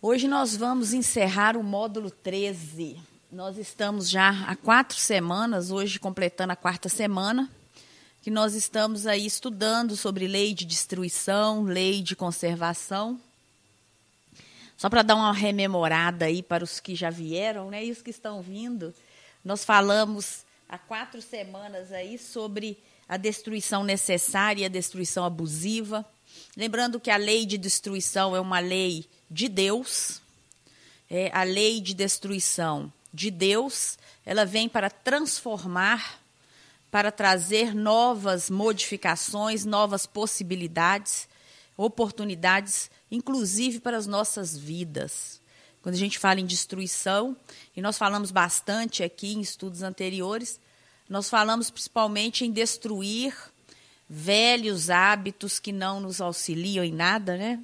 Hoje nós vamos encerrar o módulo 13. Nós estamos já há 4 semanas, hoje completando a 4ª semana, que nós estamos aí estudando sobre lei de destruição, lei de conservação. Só para dar uma rememorada aí para os que já vieram, né, e os que estão vindo, nós falamos há 4 semanas aí sobre a destruição necessária e a destruição abusiva. Lembrando que a lei de destruição é uma lei de Deus. A lei de destruição de Deus, ela vem para transformar, para trazer novas modificações, novas possibilidades, oportunidades, inclusive para as nossas vidas. Quando a gente fala em destruição, e nós falamos bastante aqui em estudos anteriores, nós falamos principalmente em destruir velhos hábitos que não nos auxiliam em nada, né?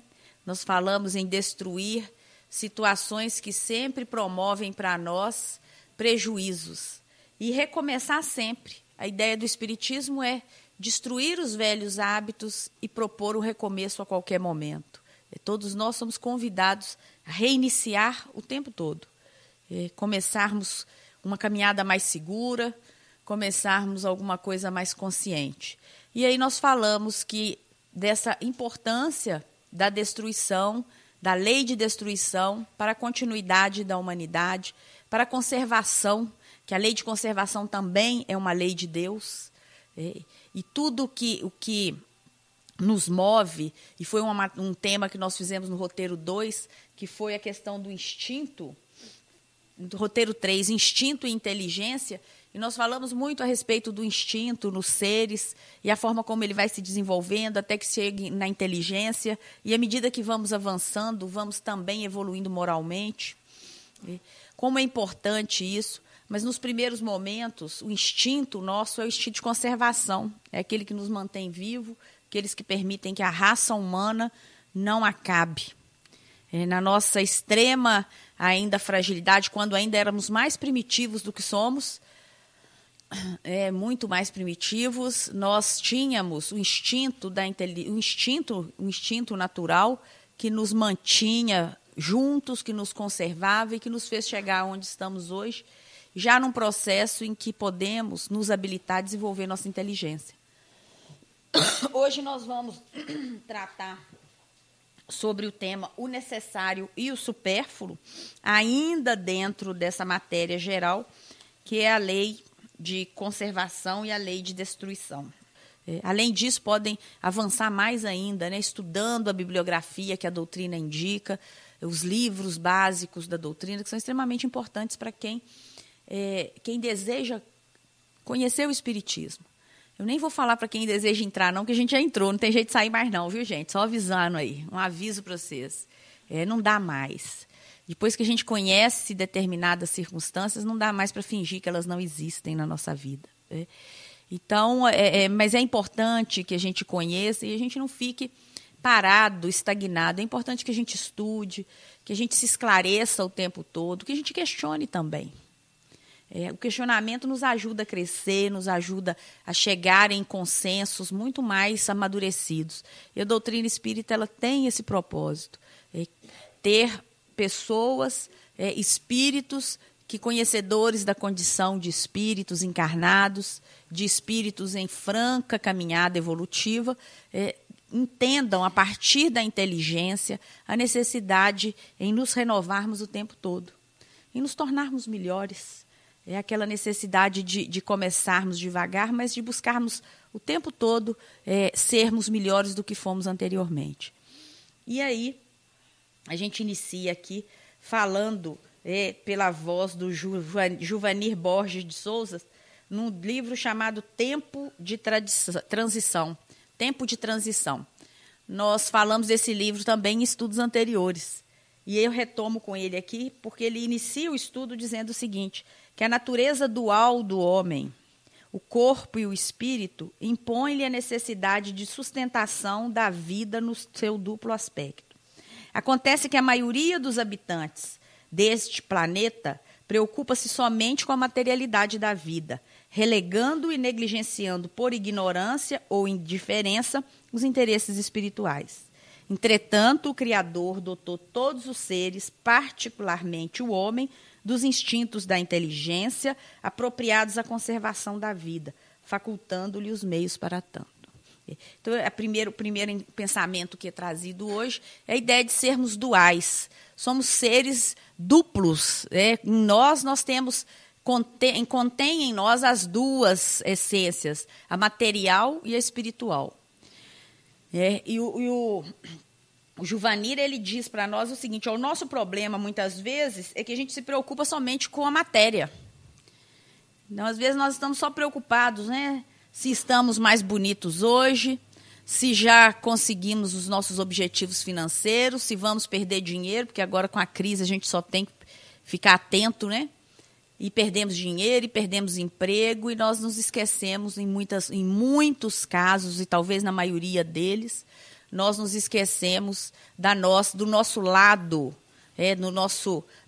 Nós falamos em destruir situações que sempre promovem para nós prejuízos e recomeçar sempre. A ideia do Espiritismo é destruir os velhos hábitos e propor o recomeço a qualquer momento. Todos nós somos convidados a reiniciar o tempo todo, começarmos uma caminhada mais segura, começarmos alguma coisa mais consciente. E aí nós falamos que dessa importância da destruição, da lei de destruição para a continuidade da humanidade, para a conservação, que a lei de conservação também é uma lei de Deus. E tudo o que nos move, e foi um tema que nós fizemos no roteiro 2, que foi a questão do instinto, do roteiro 3, instinto e inteligência, e nós falamos muito a respeito do instinto nos seres e a forma como ele vai se desenvolvendo até que chegue na inteligência. E à medida que vamos avançando, vamos também evoluindo moralmente. Como é importante isso. Mas nos primeiros momentos, o instinto nosso é o instinto de conservação. É aquele que nos mantém vivo, aqueles que permitem que a raça humana não acabe. Na nossa extrema ainda fragilidade, quando ainda éramos mais primitivos do que somos, muito mais primitivos, nós tínhamos o instinto o instinto natural que nos mantinha juntos, que nos conservava e que nos fez chegar onde estamos hoje, já num processo em que podemos nos habilitar a desenvolver nossa inteligência. Hoje nós vamos tratar sobre o tema o necessário e o supérfluo, ainda dentro dessa matéria geral, que é a lei de conservação e a lei de destruição. Além disso, podem avançar mais ainda, né, estudando a bibliografia que a doutrina indica, os livros básicos da doutrina, que são extremamente importantes para quem deseja conhecer o Espiritismo. Eu nem vou falar para quem deseja entrar, não, que a gente já entrou, não tem jeito de sair mais não, viu, gente? Só avisando aí, um aviso para vocês. Não dá mais. Depois que a gente conhece determinadas circunstâncias, não dá mais para fingir que elas não existem na nossa vida. Então, mas é importante que a gente conheça e a gente não fique parado, estagnado. É importante que a gente estude, que a gente se esclareça o tempo todo, que a gente questione também. O questionamento nos ajuda a crescer, nos ajuda a chegar em consensos muito mais amadurecidos. E a doutrina espírita ela tem esse propósito, ter pessoas, espíritos, que conhecedores da condição de espíritos encarnados, de espíritos em franca caminhada evolutiva, entendam, a partir da inteligência, a necessidade em nos renovarmos o tempo todo, em nos tornarmos melhores. É aquela necessidade de começarmos devagar, mas de buscarmos o tempo todo sermos melhores do que fomos anteriormente. E aí, a gente inicia aqui falando pela voz do Juvanir Borges de Souza, num livro chamado Tempo de Transição. Tempo de Transição. Nós falamos desse livro também em estudos anteriores. E eu retomo com ele aqui, porque ele inicia o estudo dizendo o seguinte, que a natureza dual do homem, o corpo e o espírito, impõe-lhe a necessidade de sustentação da vida no seu duplo aspecto. Acontece que a maioria dos habitantes deste planeta preocupa-se somente com a materialidade da vida, relegando e negligenciando por ignorância ou indiferença os interesses espirituais. Entretanto, o Criador dotou todos os seres, particularmente o homem, dos instintos da inteligência apropriados à conservação da vida, facultando-lhe os meios para tanto. Então, o primeiro pensamento que é trazido hoje é a ideia de sermos duais. Somos seres duplos. Em nós temos, contém em nós as duas essências, a material e a espiritual. O Juvanir, ele diz para nós o seguinte: o nosso problema, muitas vezes, é que a gente se preocupa somente com a matéria. Então, às vezes, nós estamos só preocupados, né? Se estamos mais bonitos hoje, se já conseguimos os nossos objetivos financeiros, se vamos perder dinheiro, porque agora com a crise a gente só tem que ficar atento, né? E perdemos dinheiro, e perdemos emprego, e nós nos esquecemos, em muitos casos, e talvez na maioria deles, nós nos esquecemos do nosso lado,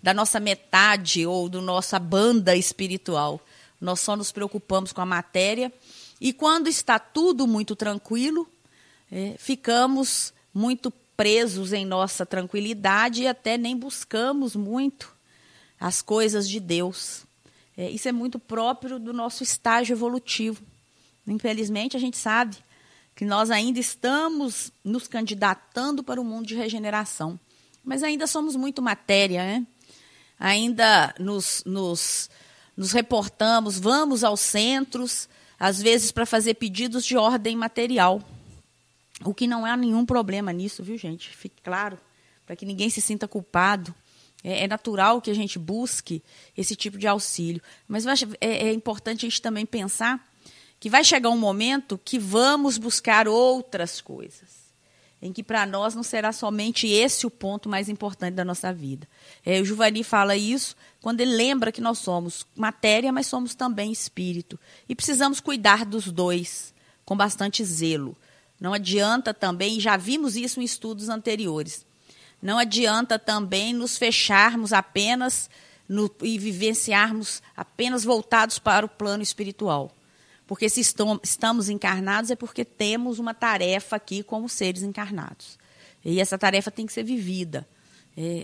da nossa metade, ou da nossa banda espiritual. Nós só nos preocupamos com a matéria, e quando está tudo muito tranquilo, ficamos muito presos em nossa tranquilidade e até nem buscamos muito as coisas de Deus. Isso é muito próprio do nosso estágio evolutivo. Infelizmente, a gente sabe que nós ainda estamos nos candidatando para o mundo de regeneração, mas ainda somos muito matéria, né? Ainda nos reportamos, vamos aos centros, às vezes para fazer pedidos de ordem material, o que não há nenhum problema nisso, viu, gente? Fique claro, para que ninguém se sinta culpado. É natural que a gente busque esse tipo de auxílio, mas é importante a gente também pensar que vai chegar um momento que vamos buscar outras coisas, em que para nós não será somente esse o ponto mais importante da nossa vida. O Juvanir fala isso quando ele lembra que nós somos matéria, mas somos também espírito. E precisamos cuidar dos dois com bastante zelo. Não adianta também, já vimos isso em estudos anteriores, não adianta também nos fecharmos apenas e vivenciarmos apenas voltados para o plano espiritual. Porque se estamos encarnados é porque temos uma tarefa aqui como seres encarnados. E essa tarefa tem que ser vivida.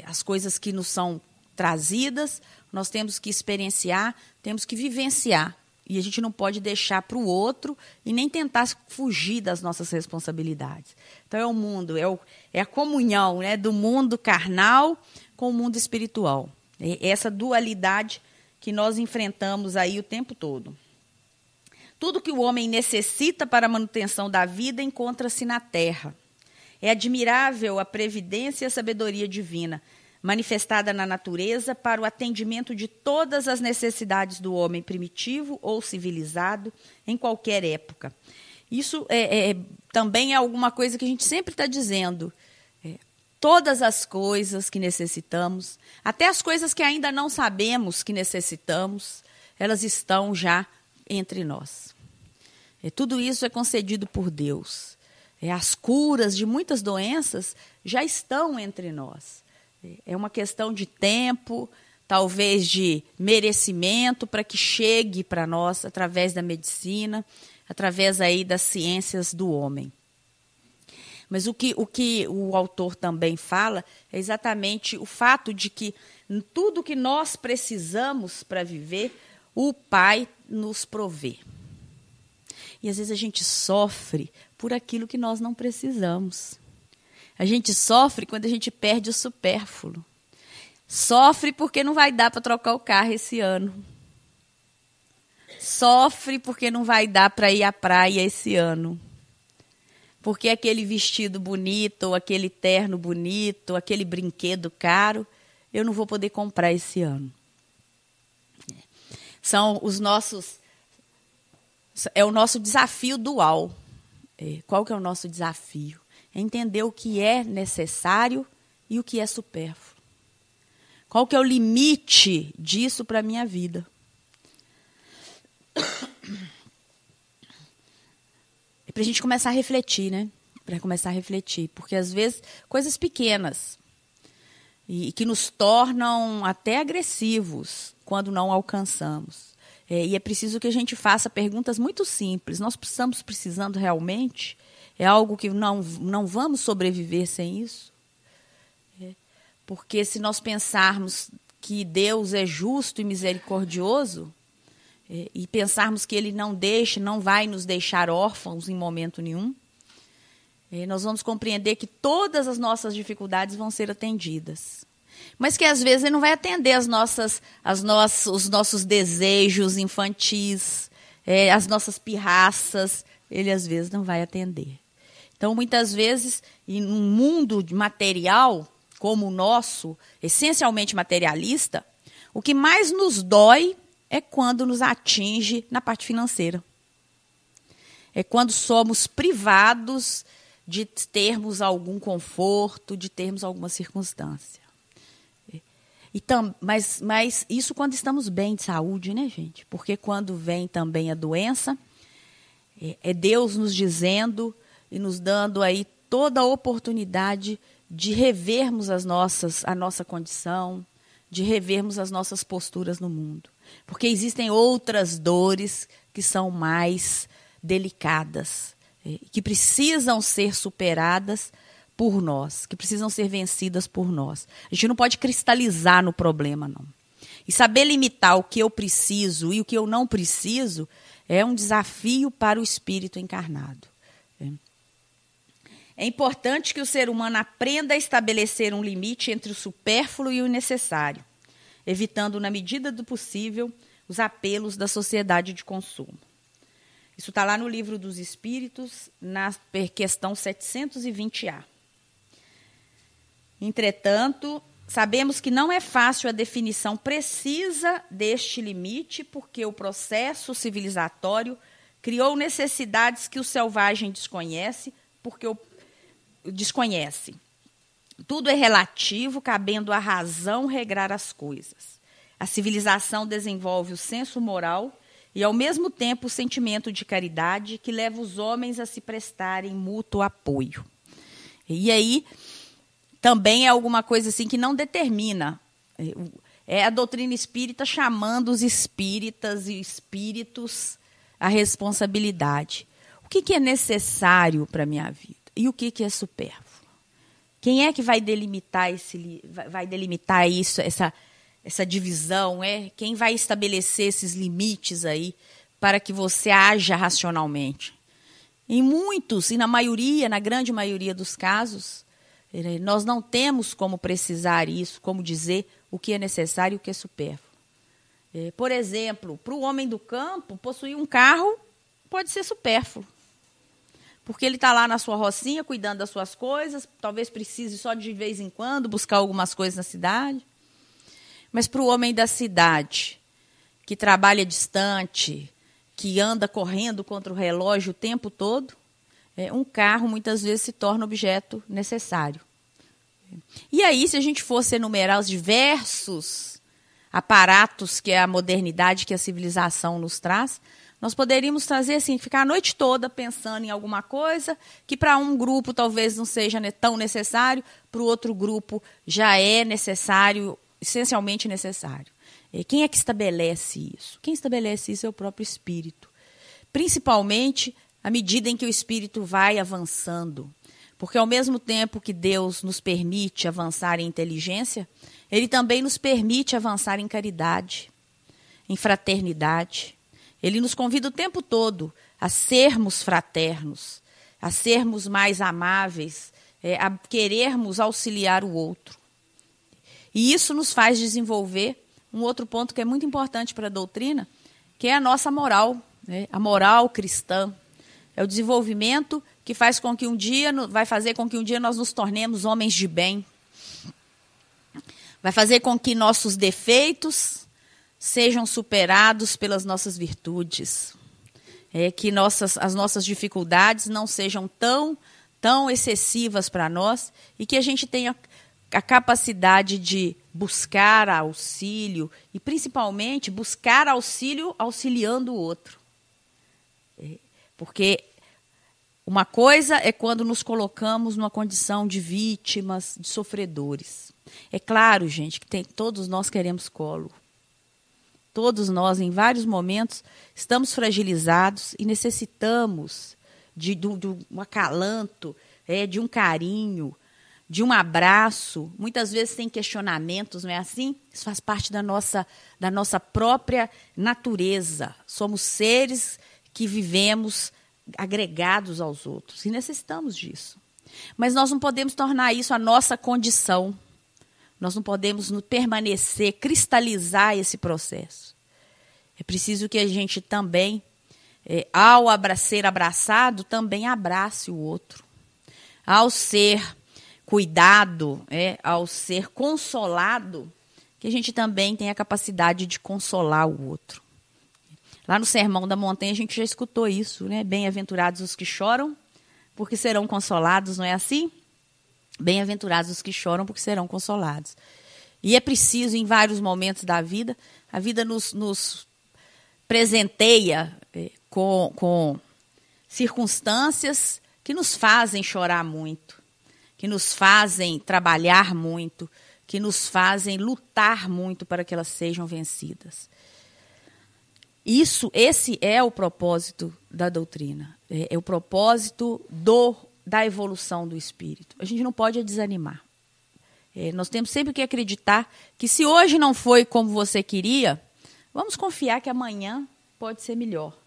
As coisas que nos são trazidas, nós temos que experienciar, temos que vivenciar. E a gente não pode deixar para o outro e nem tentar fugir das nossas responsabilidades. Então, é o mundo, é a comunhão, né, do mundo carnal com o mundo espiritual. É essa dualidade que nós enfrentamos aí o tempo todo. Tudo que o homem necessita para a manutenção da vida encontra-se na terra. É admirável a previdência e a sabedoria divina, manifestada na natureza para o atendimento de todas as necessidades do homem primitivo ou civilizado em qualquer época. Isso também é alguma coisa que a gente sempre está dizendo. Todas as coisas que necessitamos, até as coisas que ainda não sabemos que necessitamos, elas estão já entre nós. Tudo isso é concedido por Deus. As curas de muitas doenças já estão entre nós. É uma questão de tempo, talvez de merecimento, para que chegue para nós através da medicina, através aí das ciências do homem. Mas o que o autor também fala é exatamente o fato de que tudo que nós precisamos para viver, o Pai nos provê. E às vezes a gente sofre por aquilo que nós não precisamos. A gente sofre quando a gente perde o supérfluo. Sofre porque não vai dar para trocar o carro esse ano. Sofre porque não vai dar para ir à praia esse ano. Porque aquele vestido bonito, ou aquele terno bonito, aquele brinquedo caro, eu não vou poder comprar esse ano. É o nosso desafio dual. Qual que é o nosso desafio? É entender o que é necessário e o que é supérfluo. Qual que é o limite disso para a minha vida? É para a gente começar a refletir, né? Para começar a refletir. Porque, às vezes, coisas pequenas e que nos tornam até agressivos quando não alcançamos. E é preciso que a gente faça perguntas muito simples. Nós estamos precisando realmente? É algo que não vamos sobreviver sem isso? Porque se nós pensarmos que Deus é justo e misericordioso, e pensarmos que Ele não vai nos deixar órfãos em momento nenhum, nós vamos compreender que todas as nossas dificuldades vão ser atendidas. Mas que às vezes Ele não vai atender os nossos desejos infantis, as nossas pirraças, Ele às vezes não vai atender. Então, muitas vezes, em um mundo material como o nosso, essencialmente materialista, o que mais nos dói é quando nos atinge na parte financeira. É quando somos privados de termos algum conforto, de termos alguma circunstância. Mas isso quando estamos bem de saúde, né, gente? Porque quando vem também a doença, é Deus nos dizendo e nos dando aí toda a oportunidade de revermos a nossa condição, de revermos as nossas posturas no mundo. Porque existem outras dores que são mais delicadas, que precisam ser superadas por nós, que precisam ser vencidas por nós. A gente não pode cristalizar no problema, não. E saber limitar o que eu preciso e o que eu não preciso é um desafio para o espírito encarnado. É importante que o ser humano aprenda a estabelecer um limite entre o supérfluo e o necessário, evitando, na medida do possível, os apelos da sociedade de consumo. Isso está lá no Livro dos Espíritos, na questão 720A. Entretanto, sabemos que não é fácil a definição precisa deste limite, porque o processo civilizatório criou necessidades que o selvagem desconhece, porque o desconhece. Tudo é relativo, cabendo à razão regrar as coisas. A civilização desenvolve o senso moral e, ao mesmo tempo, o sentimento de caridade que leva os homens a se prestarem mútuo apoio. E aí, também é alguma coisa assim que não determina. É a doutrina espírita chamando os espíritas e espíritos à responsabilidade. O que é necessário para a minha vida? E o que é supérfluo? Quem é que vai delimitar isso, essa divisão? Quem vai estabelecer esses limites aí para que você haja racionalmente? Em muitos, e na grande maioria dos casos, nós não temos como precisar isso, como dizer o que é necessário e o que é supérfluo. Por exemplo, para o homem do campo, possuir um carro pode ser supérfluo. Porque ele está lá na sua rocinha, cuidando das suas coisas, talvez precise só de vez em quando buscar algumas coisas na cidade. Mas para o homem da cidade, que trabalha distante, que anda correndo contra o relógio o tempo todo, um carro muitas vezes se torna objeto necessário. E aí, se a gente fosse enumerar os diversos aparatos que a modernidade, que a civilização nos traz, nós poderíamos trazer assim, ficar a noite toda pensando em alguma coisa que para um grupo talvez não seja tão necessário, para o outro grupo já é necessário, essencialmente necessário. Quem é que estabelece isso? Quem estabelece isso é o próprio espírito. Principalmente à medida em que o espírito vai avançando. Porque ao mesmo tempo que Deus nos permite avançar em inteligência, Ele também nos permite avançar em caridade, em fraternidade. Ele nos convida o tempo todo a sermos fraternos, a sermos mais amáveis, a querermos auxiliar o outro. E isso nos faz desenvolver um outro ponto que é muito importante para a doutrina, que é a nossa moral, a moral cristã. É o desenvolvimento que vai fazer com que um dia nós nos tornemos homens de bem. Vai fazer com que nossos defeitos sejam superados pelas nossas virtudes. Que as nossas dificuldades não sejam tão excessivas para nós e que a gente tenha a capacidade de buscar auxílio e, principalmente, buscar auxílio auxiliando o outro. Porque uma coisa é quando nos colocamos numa condição de vítimas, de sofredores. É claro, gente, que todos nós queremos colo. todos nós, em vários momentos, estamos fragilizados e necessitamos de um acalanto, de um carinho, de um abraço. Muitas vezes tem questionamentos, não é assim? Isso faz parte da nossa própria natureza. Somos seres que vivemos agregados aos outros e necessitamos disso. Mas nós não podemos tornar isso a nossa condição. Nós não podemos permanecer, cristalizar esse processo. É preciso que a gente também, ao ser abraçado, também abrace o outro. Ao ser cuidado, ao ser consolado, que a gente também tenha a capacidade de consolar o outro. Lá no Sermão da Montanha a gente já escutou isso, né? Bem-aventurados os que choram, porque serão consolados, não é assim? Bem-aventurados os que choram, porque serão consolados. E é preciso, em vários momentos da vida, a vida nos presenteia com circunstâncias que nos fazem chorar muito, que nos fazem trabalhar muito, que nos fazem lutar muito para que elas sejam vencidas. Esse é o propósito da doutrina, é o propósito da evolução do espírito. A gente não pode desanimar. Nós temos sempre que acreditar que se hoje não foi como você queria, vamos confiar que amanhã pode ser melhor.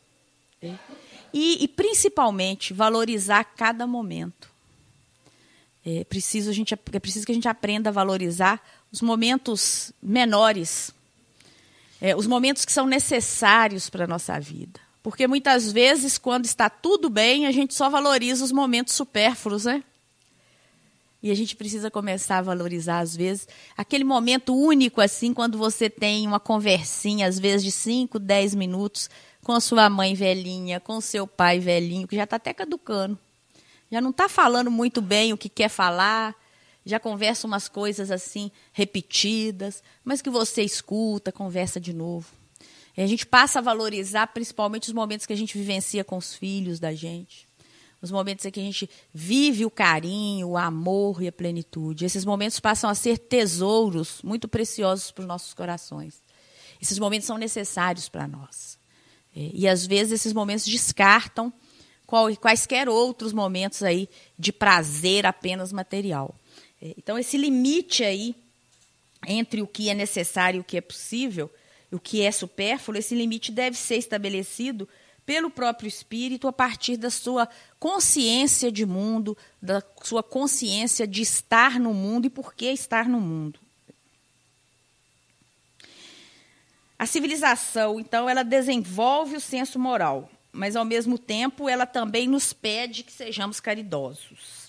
E principalmente, valorizar cada momento. É preciso que a gente aprenda a valorizar os momentos menores, os momentos que são necessários para a nossa vida. Porque muitas vezes, quando está tudo bem, a gente só valoriza os momentos supérfluos, né? E a gente precisa começar a valorizar, às vezes, aquele momento único, assim, quando você tem uma conversinha, às vezes, de 5, 10 minutos, com a sua mãe velhinha, com o seu pai velhinho, que já está até caducando. Já não está falando muito bem o que quer falar, já conversa umas coisas assim repetidas, mas que você escuta, conversa de novo. E a gente passa a valorizar principalmente os momentos que a gente vivencia com os filhos da gente, os momentos em que a gente vive o carinho, o amor e a plenitude. Esses momentos passam a ser tesouros muito preciosos para os nossos corações. Esses momentos são necessários para nós. E às vezes esses momentos descartam quaisquer outros momentos aí de prazer apenas material. Então, esse limite aí entre o que é necessário e o que é possível, o que é supérfluo, esse limite deve ser estabelecido pelo próprio espírito a partir da sua consciência de mundo, da sua consciência de estar no mundo e por que estar no mundo. A civilização, então, ela desenvolve o senso moral, mas, ao mesmo tempo, ela também nos pede que sejamos caridosos.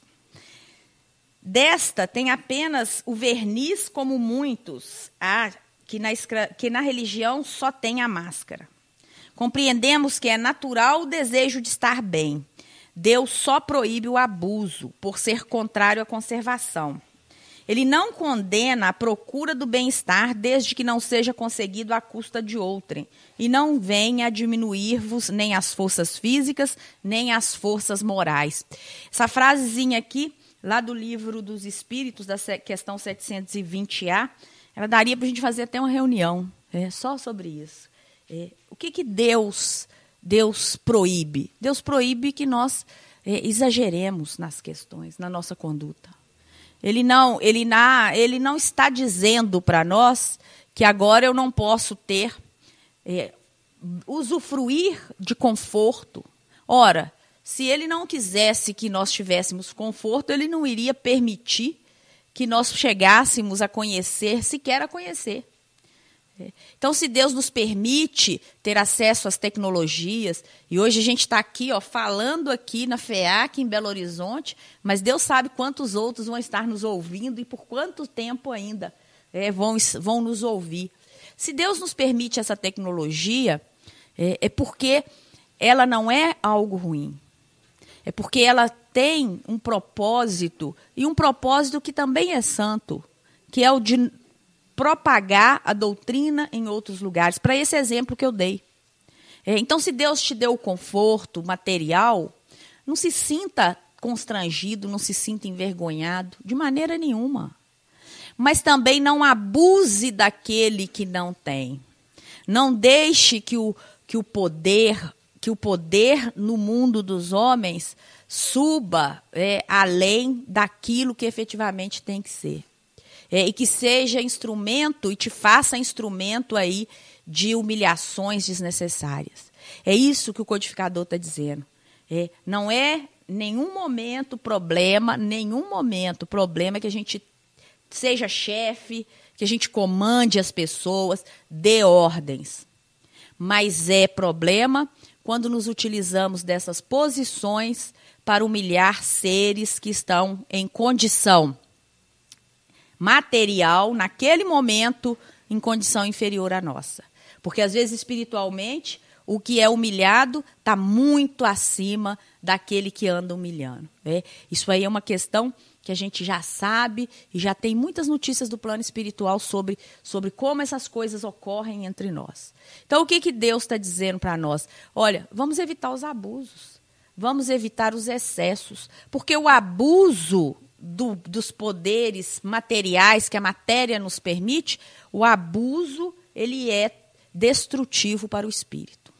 Desta tem apenas o verniz, como muitos, que na religião só tem a máscara. Compreendemos que é natural o desejo de estar bem. Deus só proíbe o abuso, por ser contrário à conservação. Ele não condena a procura do bem-estar, desde que não seja conseguido à custa de outrem, e não venha a diminuir-vos nem as forças físicas, nem as forças morais. Essa frasezinha aqui, lá do Livro dos Espíritos, da questão 720A, ela daria para a gente fazer até uma reunião só sobre isso. O que Deus proíbe? Deus proíbe que nós exageremos nas questões, na nossa conduta. Ele não está dizendo para nós que agora eu não posso usufruir de conforto. Ora, se ele não quisesse que nós tivéssemos conforto, ele não iria permitir que nós chegássemos sequer a conhecer. Então, se Deus nos permite ter acesso às tecnologias, e hoje a gente está aqui, falando aqui na FEAC, em Belo Horizonte, mas Deus sabe quantos outros vão estar nos ouvindo e por quanto tempo ainda vão nos ouvir. Se Deus nos permite essa tecnologia, é porque ela não é algo ruim. É porque ela tem um propósito, e um propósito que também é santo, que é o de propagar a doutrina em outros lugares, para esse exemplo que eu dei. Então, se Deus te deu o conforto material, não se sinta constrangido, não se sinta envergonhado, de maneira nenhuma. Mas também não abuse daquele que não tem. Não deixe que o poder no mundo dos homens suba além daquilo que efetivamente tem que ser. E que seja instrumento e te faça instrumento aí de humilhações desnecessárias. É isso que o codificador está dizendo. Não é nenhum momento problema que a gente seja chefe, que a gente comande as pessoas, dê ordens. Mas é problema quando nos utilizamos dessas posições para humilhar seres que estão em condição material, naquele momento, em condição inferior à nossa. Porque, às vezes, espiritualmente, o que é humilhado está muito acima daquele que anda humilhando. Isso aí é uma questão que a gente já sabe e já tem muitas notícias do plano espiritual sobre como essas coisas ocorrem entre nós. Então, o que Deus está dizendo para nós? Olha, vamos evitar os abusos, vamos evitar os excessos, porque o abuso dos poderes materiais que a matéria nos permite, o abuso ele é destrutivo para o espírito.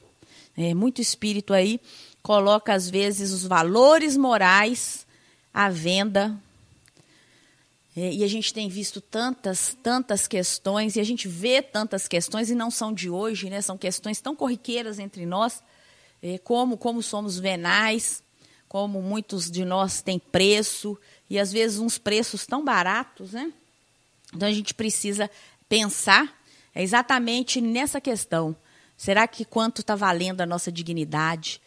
Muito espírito aí coloca, às vezes, os valores morais à venda. E a gente tem visto tantas questões, e a gente vê tantas questões, e não são de hoje, né? São questões tão corriqueiras entre nós, como somos venais, como muitos de nós têm preço, e às vezes uns preços tão baratos, né? Então a gente precisa pensar exatamente nessa questão. Será que quanto está valendo a nossa dignidade?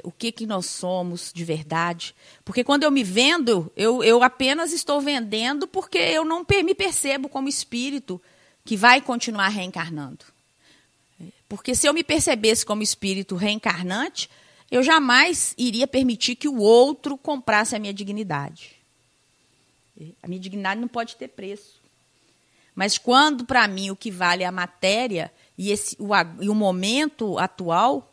O que nós somos de verdade? Porque quando eu me vendo, eu apenas estou vendendo porque eu não me percebo como espírito que vai continuar reencarnando. Porque se eu me percebesse como espírito reencarnante, eu jamais iria permitir que o outro comprasse a minha dignidade. A minha dignidade não pode ter preço. Mas quando, para mim, o que vale é a matéria e o momento atual,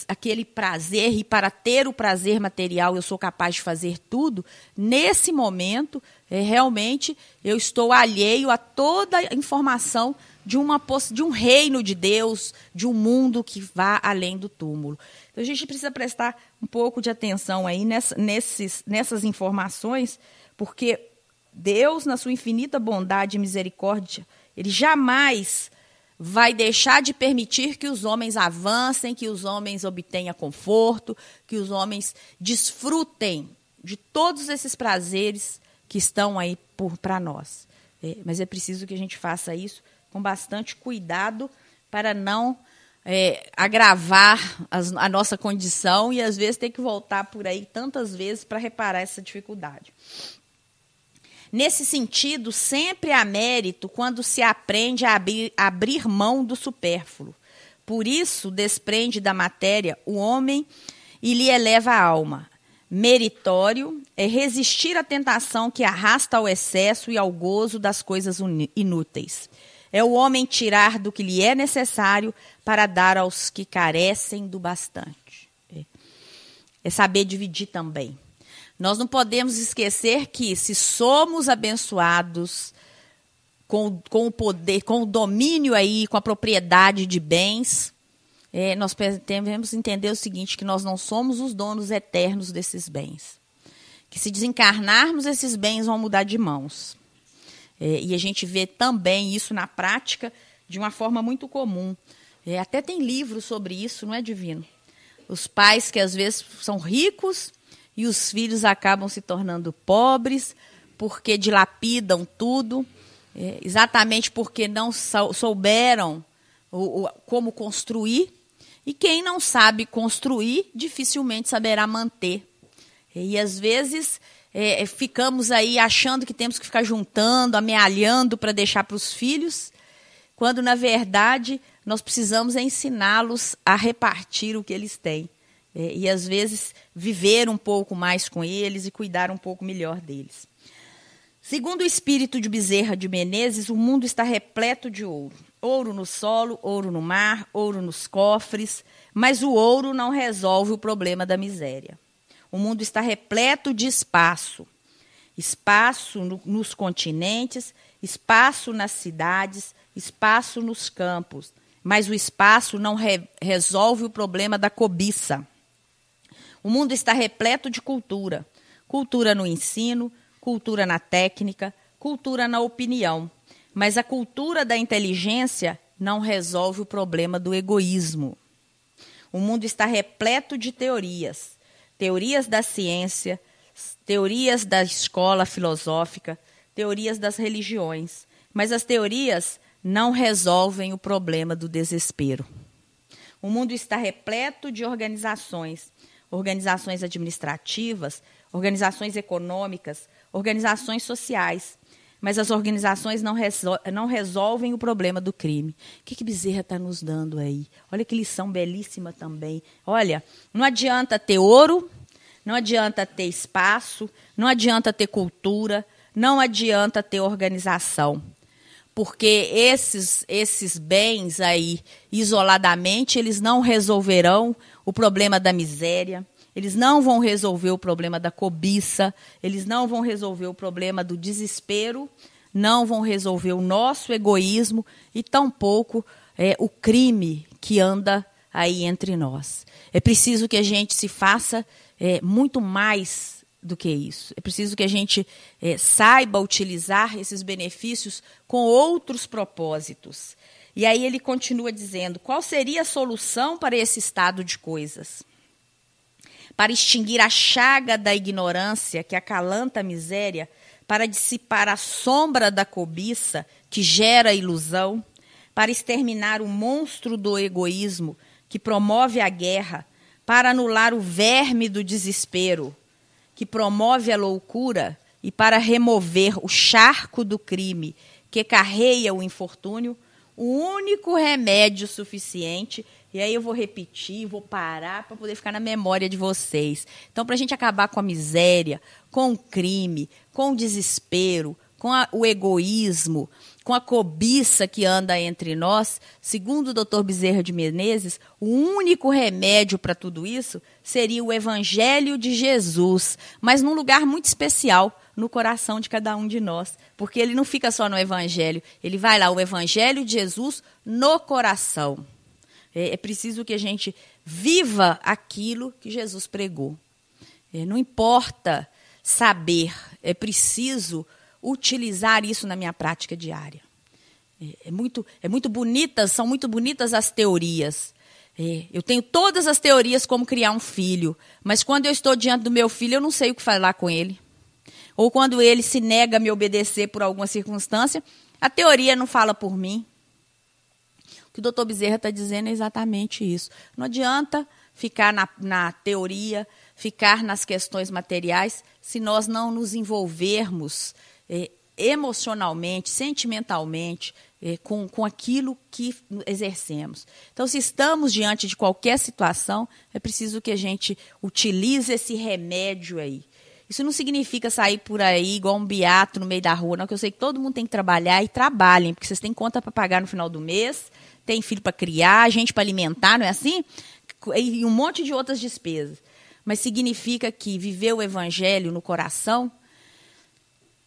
aquele prazer, e para ter o prazer material eu sou capaz de fazer tudo, nesse momento, realmente, eu estou alheio a toda a informação de um reino de Deus, de um mundo que vá além do túmulo. Então, a gente precisa prestar um pouco de atenção aí nessas informações, porque Deus, na sua infinita bondade e misericórdia, Ele jamais vai deixar de permitir que os homens avancem, que os homens obtenham conforto, que os homens desfrutem de todos esses prazeres que estão aí para nós. Mas é preciso que a gente faça isso com bastante cuidado para não agravar a nossa condição e, às vezes, ter que voltar por aí tantas vezes para reparar essa dificuldade. Nesse sentido, sempre há mérito quando se aprende a abrir mão do supérfluo. Por isso, desprende da matéria o homem e lhe eleva a alma. Meritório é resistir à tentação que arrasta ao excesso e ao gozo das coisas inúteis. É o homem tirar do que lhe é necessário para dar aos que carecem do bastante. É saber dividir também. Nós não podemos esquecer que, se somos abençoados com o poder, com o domínio aí, com a propriedade de bens, nós devemos entender o seguinte, que nós não somos os donos eternos desses bens. Que, se desencarnarmos, esses bens vão mudar de mãos. E a gente vê também isso na prática de uma forma muito comum. Até tem livros sobre isso, não é, Divino? Os pais que às vezes são ricos e os filhos acabam se tornando pobres porque dilapidam tudo, exatamente porque não souberam como construir. E quem não sabe construir, dificilmente saberá manter. E às vezes ficamos aí achando que temos que ficar juntando, amealhando para deixar para os filhos, quando, na verdade, nós precisamos ensiná-los a repartir o que eles têm. E, às vezes, viver um pouco mais com eles e cuidar um pouco melhor deles. Segundo o espírito de Bezerra de Menezes, o mundo está repleto de ouro. Ouro no solo, ouro no mar, ouro nos cofres, mas o ouro não resolve o problema da miséria. O mundo está repleto de espaço. Espaço nos continentes, espaço nas cidades, espaço nos campos, mas o espaço não resolve o problema da cobiça. O mundo está repleto de cultura. Cultura no ensino, cultura na técnica, cultura na opinião. Mas a cultura da inteligência não resolve o problema do egoísmo. O mundo está repleto de teorias. Teorias da ciência, teorias da escola filosófica, teorias das religiões. Mas as teorias não resolvem o problema do desespero. O mundo está repleto de organizações. Organizações administrativas, organizações econômicas, organizações sociais. Mas as organizações não resolvem o problema do crime. O que Bezerra está nos dando aí? Olha que lição belíssima também. Olha, não adianta ter ouro, não adianta ter espaço, não adianta ter cultura, não adianta ter organização. Porque esses bens aí, isoladamente, eles não resolverão o problema da miséria, eles não vão resolver o problema da cobiça, eles não vão resolver o problema do desespero, não vão resolver o nosso egoísmo e tampouco o crime que anda aí entre nós. É preciso que a gente se faça muito mais do que isso. É preciso que a gente saiba utilizar esses benefícios com outros propósitos. E aí ele continua dizendo, qual seria a solução para esse estado de coisas? Para extinguir a chaga da ignorância que acalanta a miséria, para dissipar a sombra da cobiça que gera a ilusão, para exterminar o monstro do egoísmo que promove a guerra, para anular o verme do desespero que promove a loucura e para remover o charco do crime que carreia o infortúnio, o único remédio suficiente. E aí eu vou repetir, vou parar para poder ficar na memória de vocês. Então, para a gente acabar com a miséria, com o crime, com o desespero, com o egoísmo, com a cobiça que anda entre nós, segundo o Dr. Bezerra de Menezes, o único remédio para tudo isso seria o Evangelho de Jesus, mas num lugar muito especial, no coração de cada um de nós, porque ele não fica só no Evangelho, ele vai lá, o Evangelho de Jesus no coração. É preciso que a gente viva aquilo que Jesus pregou. Não importa saber, é preciso utilizar isso na minha prática diária. São muito bonitas as teorias. Eu tenho todas as teorias como criar um filho, mas quando eu estou diante do meu filho, eu não sei o que falar com ele. Ou quando ele se nega a me obedecer por alguma circunstância, a teoria não fala por mim. O que o doutor Bezerra está dizendo é exatamente isso. Não adianta ficar na teoria, ficar nas questões materiais, se nós não nos envolvermos emocionalmente, sentimentalmente, com aquilo que exercemos. Então, se estamos diante de qualquer situação, é preciso que a gente utilize esse remédio aí. Isso não significa sair por aí igual um beato no meio da rua, não, que eu sei que todo mundo tem que trabalhar e trabalhem, porque vocês têm conta para pagar no final do mês, tem filho para criar, gente para alimentar, não é assim? E um monte de outras despesas. Mas significa que viver o evangelho no coração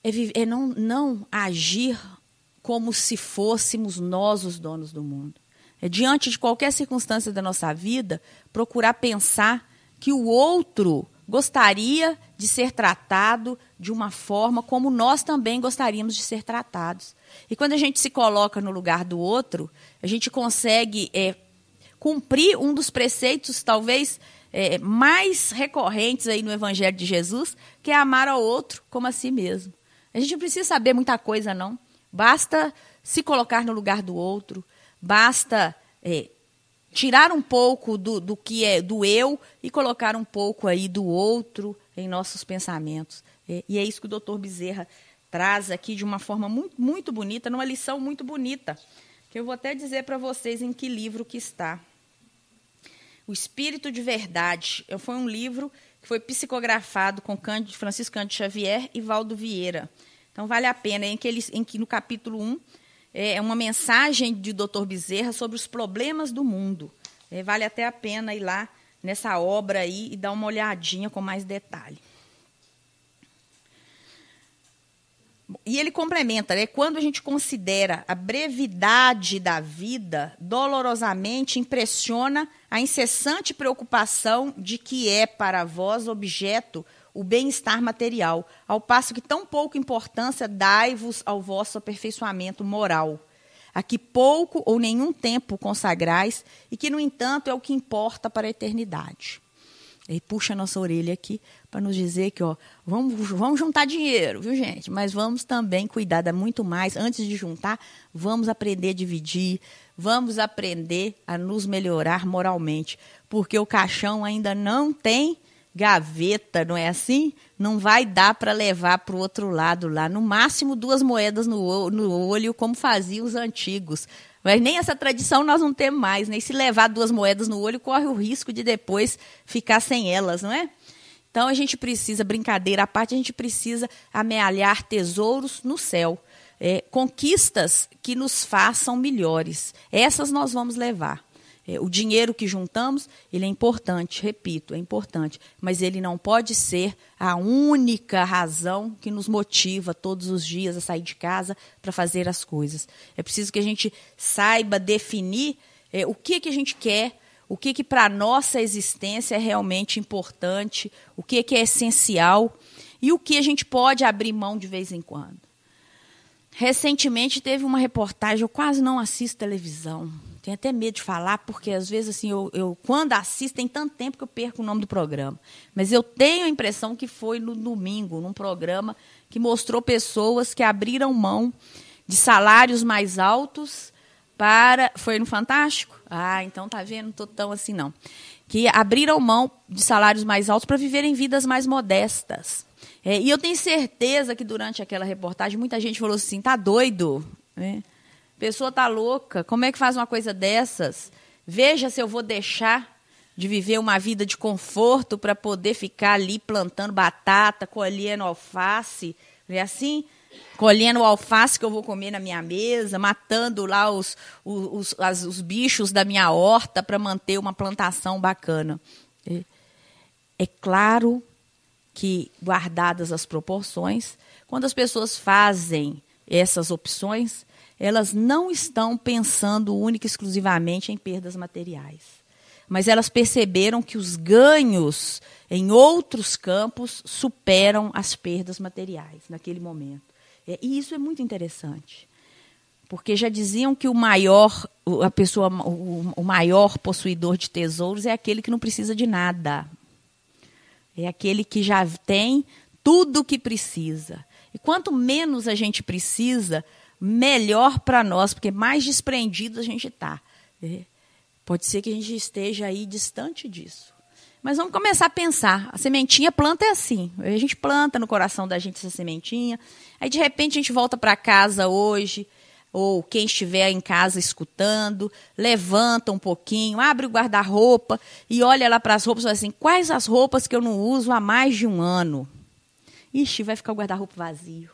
é não agir como se fôssemos nós os donos do mundo. É, diante de qualquer circunstância da nossa vida, procurar pensar que o outro gostaria de ser tratado de uma forma como nós também gostaríamos de ser tratados. E quando a gente se coloca no lugar do outro, a gente consegue cumprir um dos preceitos, talvez, mais recorrentes aí no Evangelho de Jesus, que é amar ao outro como a si mesmo. A gente não precisa saber muita coisa, não. Basta se colocar no lugar do outro, basta tirar um pouco do que é do eu e colocar um pouco aí do outro em nossos pensamentos. E é isso que o doutor Bezerra traz aqui de uma forma muito, muito bonita, numa lição muito bonita, que eu vou até dizer para vocês em que livro que está. O Espírito de Verdade. Foi um livro que foi psicografado com Francisco Cândido Xavier e Valdo Vieira. Então, vale a pena, em que no capítulo 1, é uma mensagem de Dr. Bezerra sobre os problemas do mundo. Vale até a pena ir lá nessa obra aí e dar uma olhadinha com mais detalhe. E ele complementa, né? Quando a gente considera a brevidade da vida, dolorosamente impressiona a incessante preocupação de que é para vós objeto o bem-estar material, ao passo que tão pouca importância dai-vos ao vosso aperfeiçoamento moral, a que pouco ou nenhum tempo consagrais e que, no entanto, é o que importa para a eternidade. Ele puxa a nossa orelha aqui para nos dizer que vamos juntar dinheiro, viu, gente? Mas vamos também cuidar de muito mais. Antes de juntar, vamos aprender a dividir, vamos aprender a nos melhorar moralmente, porque o caixão ainda não tem gaveta, não é assim? Não vai dar para levar para o outro lado lá. No máximo 2 moedas no olho, como faziam os antigos. Mas nem essa tradição nós não temos mais. Nem se levar 2 moedas no olho, corre o risco de depois ficar sem elas, não é? Então, a gente precisa, brincadeira à parte, a gente precisa amealhar tesouros no céu. Conquistas que nos façam melhores. Essas nós vamos levar. O dinheiro que juntamos, ele é importante, repito, é importante, mas ele não pode ser a única razão que nos motiva todos os dias a sair de casa para fazer as coisas. É preciso que a gente saiba definir o que a gente quer, o que para a nossa existência é realmente importante, o que é essencial e o que a gente pode abrir mão de vez em quando. Recentemente teve uma reportagem, eu quase não assisto televisão. Tenho até medo de falar, porque às vezes assim, eu quando assisto, tem tanto tempo que eu perco o nome do programa. Mas eu tenho a impressão que foi no domingo, num programa que mostrou pessoas que abriram mão de salários mais altos para... Foi no Fantástico? Ah, então tá vendo? Não estou tão assim, não. Que abriram mão de salários mais altos para viverem vidas mais modestas. E eu tenho certeza que durante aquela reportagem muita gente falou assim, tá doido, né? Pessoa está louca, como é que faz uma coisa dessas? Veja se eu vou deixar de viver uma vida de conforto para poder ficar ali plantando batata, colhendo alface, não é assim? Colhendo o alface que eu vou comer na minha mesa, matando lá os bichos da minha horta para manter uma plantação bacana. É claro que, guardadas as proporções, quando as pessoas fazem essas opções, elas não estão pensando única e exclusivamente em perdas materiais. Mas elas perceberam que os ganhos em outros campos superam as perdas materiais naquele momento. E isso é muito interessante. Porque já diziam que o maior possuidor de tesouros é aquele que não precisa de nada. É aquele que já tem tudo o que precisa. E quanto menos a gente precisa, melhor para nós, porque mais desprendido a gente está. Pode ser que a gente esteja aí distante disso. Mas vamos começar a pensar. A sementinha planta é assim. A gente planta no coração da gente essa sementinha. Aí, de repente, a gente volta para casa hoje, ou quem estiver em casa escutando, levanta um pouquinho, abre o guarda-roupa e olha lá para as roupas e fala assim, quais as roupas que eu não uso há mais de 1 ano? Ixi, vai ficar o guarda-roupa vazio.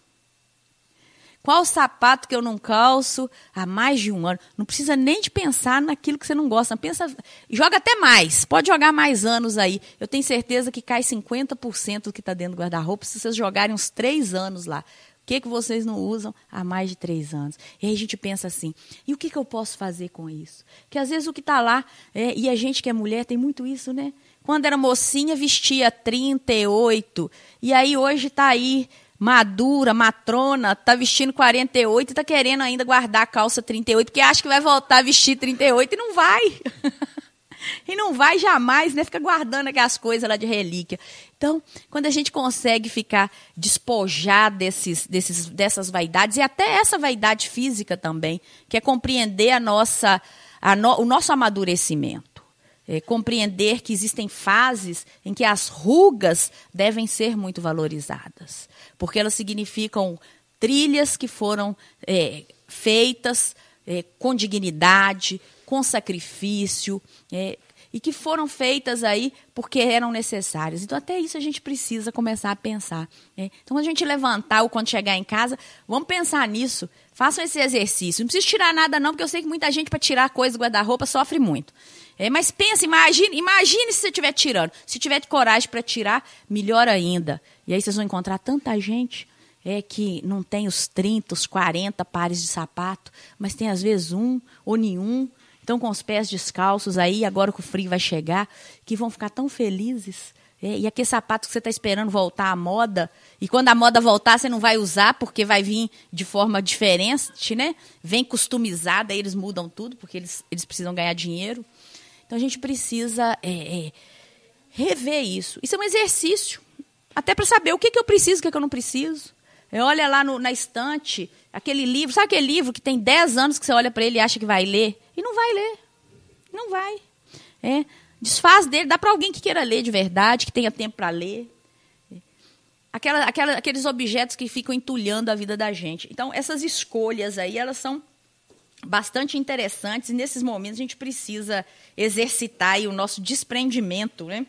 Qual o sapato que eu não calço há mais de 1 ano? Não precisa nem de pensar naquilo que você não gosta. Pensa, joga até mais. Pode jogar mais anos aí. Eu tenho certeza que cai 50% do que está dentro do guarda-roupa se vocês jogarem uns 3 anos lá. O que vocês não usam há mais de 3 anos? E aí a gente pensa assim, e o que eu posso fazer com isso? Porque às vezes o que está lá, e a gente que é mulher tem muito isso, né? Quando era mocinha vestia 38, e aí hoje está aí... madura, matrona, está vestindo 48 e está querendo ainda guardar a calça 38, porque acha que vai voltar a vestir 38 e não vai. E não vai jamais, né? Fica guardando aquelas coisas lá de relíquia. Então, quando a gente consegue ficar despojado dessas vaidades, e até essa vaidade física também, que é compreender o nosso amadurecimento. Compreender que existem fases em que as rugas devem ser muito valorizadas, porque elas significam trilhas que foram feitas com dignidade, com sacrifício, e que foram feitas aí porque eram necessárias. Então, até isso a gente precisa começar a pensar. Então, quando a gente levantar ou quando chegar em casa, vamos pensar nisso, façam esse exercício. Não precisa tirar nada não, porque eu sei que muita gente para tirar coisa do guarda-roupa sofre muito. Mas pensa, imagine se você estiver tirando. Se tiver coragem para tirar, melhor ainda. E aí vocês vão encontrar tanta gente que não tem os 30, os 40 pares de sapato, mas tem às vezes um ou nenhum, estão com os pés descalços aí, agora que o frio vai chegar, que vão ficar tão felizes. E aquele sapato que você está esperando voltar à moda, e quando a moda voltar, você não vai usar, porque vai vir de forma diferente, né? Vem customizada, aí eles mudam tudo, porque eles precisam ganhar dinheiro. Então, a gente precisa rever isso. Isso é um exercício, até para saber o que eu preciso, o que eu não preciso. Olha lá na estante, aquele livro, sabe aquele livro que tem 10 anos que você olha para ele e acha que vai ler? E não vai ler. Não vai. Desfaz dele, dá para alguém que queira ler de verdade, que tenha tempo para ler. Aqueles objetos que ficam entulhando a vida da gente. Então, essas escolhas aí, elas são bastante interessantes, e nesses momentos a gente precisa exercitar aí o nosso desprendimento, né?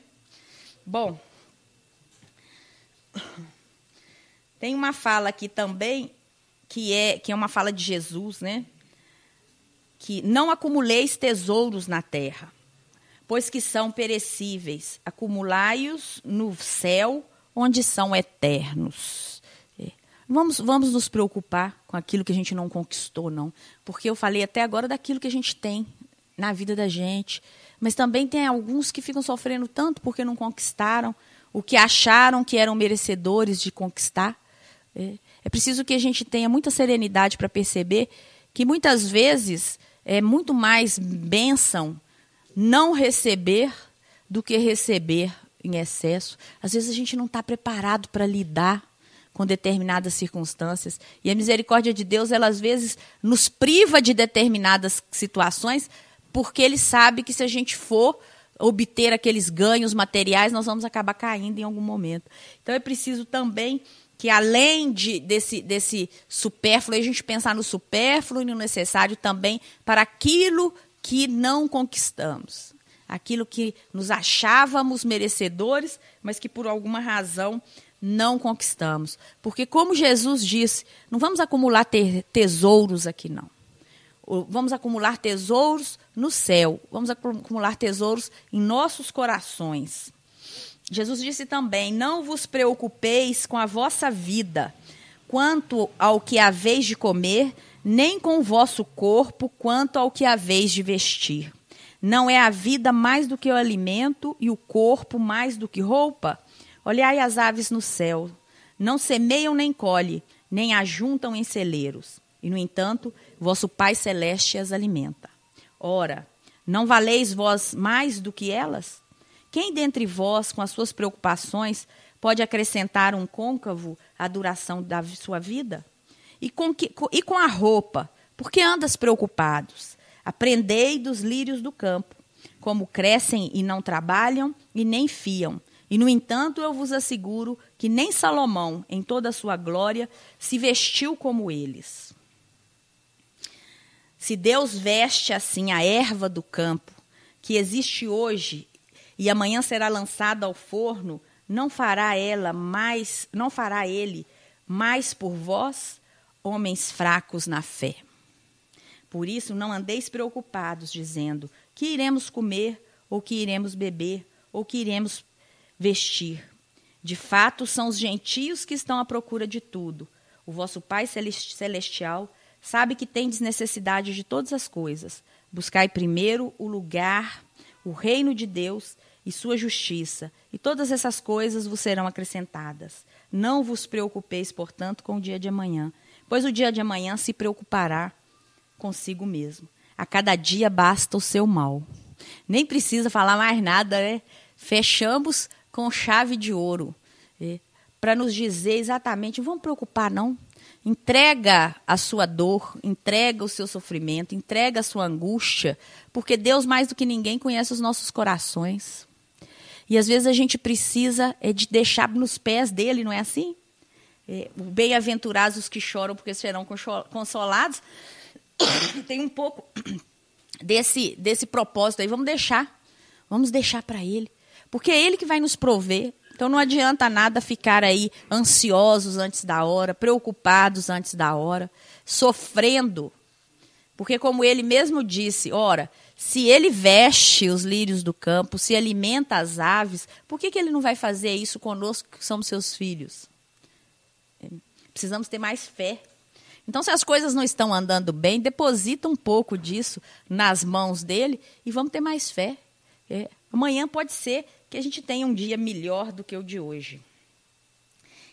Bom, tem uma fala aqui também, que é uma fala de Jesus, né? Que não acumuleis tesouros na terra, pois que são perecíveis, acumulai-os no céu, onde são eternos. Vamos nos preocupar com aquilo que a gente não conquistou, não. Porque eu falei até agora daquilo que a gente tem na vida da gente. Mas também tem alguns que ficam sofrendo tanto porque não conquistaram o que acharam que eram merecedores de conquistar. É preciso que a gente tenha muita serenidade para perceber que muitas vezes é muito mais bênção não receber do que receber em excesso. Às vezes a gente não está preparado para lidar com determinadas circunstâncias. E a misericórdia de Deus, ela às vezes nos priva de determinadas situações, porque Ele sabe que se a gente for obter aqueles ganhos materiais, nós vamos acabar caindo em algum momento. Então é preciso também que, além desse supérfluo, a gente pensar no supérfluo e no necessário também para aquilo que não conquistamos. Aquilo que nos achávamos merecedores, mas que por alguma razão não conquistamos. Porque, como Jesus disse, não vamos acumular tesouros aqui, não. Vamos acumular tesouros no céu. Vamos acumular tesouros em nossos corações. Jesus disse também, não vos preocupeis com a vossa vida, quanto ao que haveis de comer, nem com o vosso corpo, quanto ao que haveis de vestir. Não é a vida mais do que o alimento, e o corpo mais do que roupa? Olhai as aves no céu, não semeiam nem colhem, nem ajuntam em celeiros, e, no entanto, vosso Pai Celeste as alimenta. Ora, não valeis vós mais do que elas? Quem dentre vós, com as suas preocupações, pode acrescentar um côncavo à duração da sua vida? E com a roupa, por que andas preocupados? Aprendei dos lírios do campo, como crescem e não trabalham e nem fiam. E, no entanto, eu vos asseguro que nem Salomão, em toda a sua glória, se vestiu como eles. Se Deus veste assim a erva do campo, que existe hoje e amanhã será lançada ao forno, não fará ele mais por vós, homens fracos na fé. Por isso, não andeis preocupados, dizendo, que iremos comer, ou que iremos beber, ou que iremos vestir. De fato, são os gentios que estão à procura de tudo. O vosso Pai Celestial sabe que tendes necessidade de todas as coisas. Buscai primeiro o reino de Deus e sua justiça, e todas essas coisas vos serão acrescentadas. Não vos preocupeis, portanto, com o dia de amanhã, pois o dia de amanhã se preocupará consigo mesmo. A cada dia basta o seu mal. Nem precisa falar mais nada, né? Fechamos com chave de ouro, para nos dizer exatamente, não vamos preocupar não. Entrega a sua dor, entrega o seu sofrimento, entrega a sua angústia, porque Deus, mais do que ninguém, conhece os nossos corações. E às vezes a gente precisa de deixar nos pés dele, não é assim? Bem-aventurados os que choram, porque serão consolados. Tem um pouco desse propósito aí. Vamos deixar para ele, porque é ele que vai nos prover. Então não adianta nada ficar aí ansiosos antes da hora, preocupados antes da hora, sofrendo. Porque, como ele mesmo disse, ora, se ele veste os lírios do campo, se alimenta as aves, por que ele não vai fazer isso conosco, que somos seus filhos? Precisamos ter mais fé. Então, se as coisas não estão andando bem, deposita um pouco disso nas mãos dele e vamos ter mais fé. Amanhã pode ser que a gente tenha um dia melhor do que o de hoje.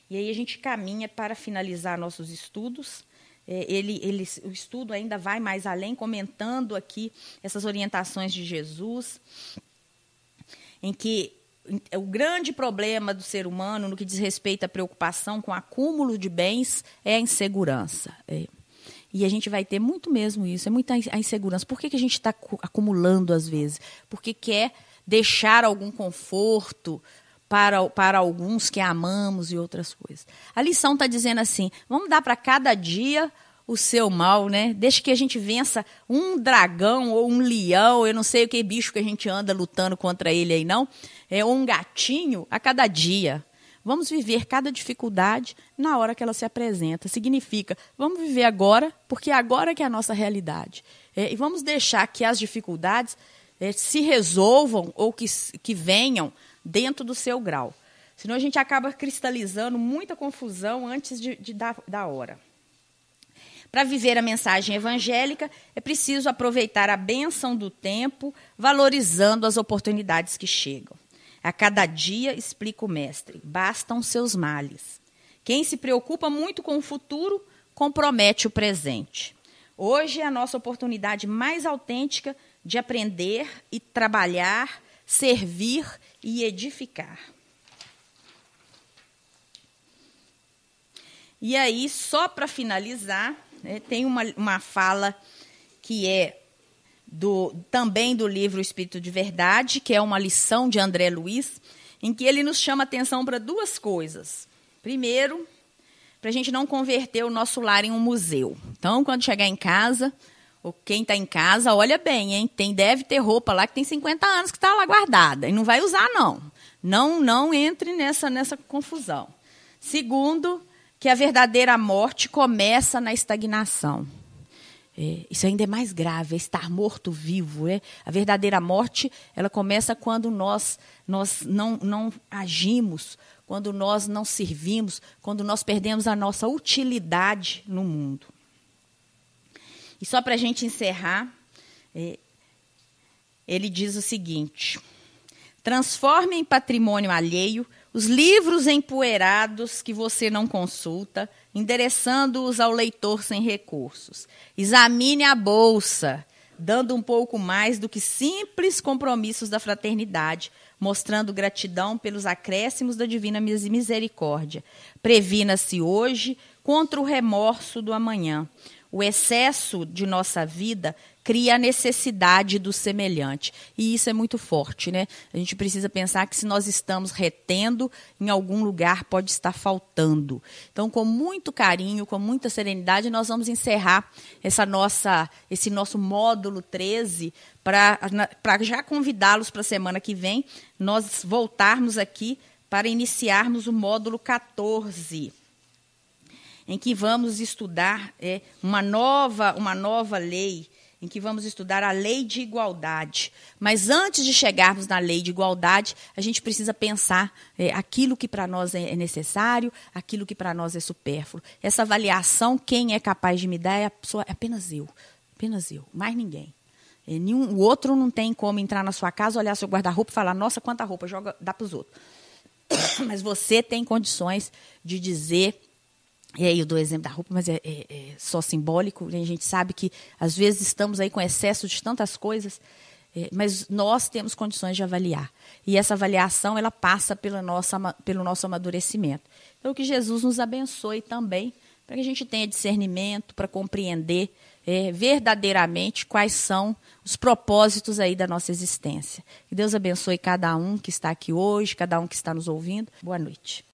E aí a gente caminha para finalizar nossos estudos. O estudo ainda vai mais além, comentando aqui essas orientações de Jesus, em que o grande problema do ser humano, no que diz respeito à preocupação com o acúmulo de bens, é a insegurança. E a gente vai ter muito mesmo isso, é muita a insegurança. Por que a gente está acumulando às vezes? Porque quer deixar algum conforto para alguns que amamos e outras coisas. A lição está dizendo assim, vamos dar para cada dia o seu mal, né? Deixa que a gente vença um dragão ou um leão, eu não sei o que bicho que a gente anda lutando contra ele aí, não. Ou um gatinho a cada dia. Vamos viver cada dificuldade na hora que ela se apresenta. Significa, vamos viver agora, porque agora que é a nossa realidade. E vamos deixar que as dificuldades se resolvam ou que venham dentro do seu grau. Senão a gente acaba cristalizando muita confusão antes da hora. Para viver a mensagem evangélica, é preciso aproveitar a bênção do tempo, valorizando as oportunidades que chegam. A cada dia, explica o mestre, bastam seus males. Quem se preocupa muito com o futuro, compromete o presente. Hoje é a nossa oportunidade mais autêntica de aprender e trabalhar, servir e edificar. E aí, só para finalizar, tem uma fala que é também do livro Espírito de Verdade, que é uma lição de André Luiz, em que ele nos chama atenção para duas coisas. Primeiro, para a gente não converter o nosso lar em um museu. Então, quando chegar em casa, ou quem está em casa, olha bem, hein? Deve ter roupa lá que tem 50 anos que está lá guardada, e não vai usar, não. Não entre nessa confusão. Segundo, que a verdadeira morte começa na estagnação. Isso ainda é mais grave, é estar morto-vivo. A verdadeira morte, ela começa quando nós não agimos, quando nós não servimos, quando nós perdemos a nossa utilidade no mundo. E só para a gente encerrar, ele diz o seguinte: transforme em patrimônio alheio os livros empoeirados que você não consulta, endereçando-os ao leitor sem recursos. Examine a bolsa, dando um pouco mais do que simples compromissos da fraternidade, mostrando gratidão pelos acréscimos da divina misericórdia. Previna-se hoje contra o remorso do amanhã. O excesso de nossa vida cria a necessidade do semelhante. E isso é muito forte, né? A gente precisa pensar que se nós estamos retendo, em algum lugar pode estar faltando. Então, com muito carinho, com muita serenidade, nós vamos encerrar esse nosso módulo 13 para já convidá-los para a semana que vem, nós voltarmos aqui para iniciarmos o módulo 14. Em que vamos estudar uma nova lei, em que vamos estudar a lei de igualdade. Mas antes de chegarmos na lei de igualdade, a gente precisa pensar aquilo que para nós é necessário, aquilo que para nós é supérfluo. Essa avaliação, quem é capaz de me dar é apenas eu, mais ninguém. O outro não tem como entrar na sua casa, olhar seu guarda-roupa e falar, nossa, quanta roupa, dá para os outros. Mas você tem condições de dizer. E aí eu dou o exemplo da roupa, mas é só simbólico. A gente sabe que, às vezes, estamos aí com excesso de tantas coisas, mas nós temos condições de avaliar. E essa avaliação ela passa pelo nosso amadurecimento. Então, que Jesus nos abençoe também, para que a gente tenha discernimento, para compreender verdadeiramente quais são os propósitos aí da nossa existência. Que Deus abençoe cada um que está aqui hoje, cada um que está nos ouvindo. Boa noite.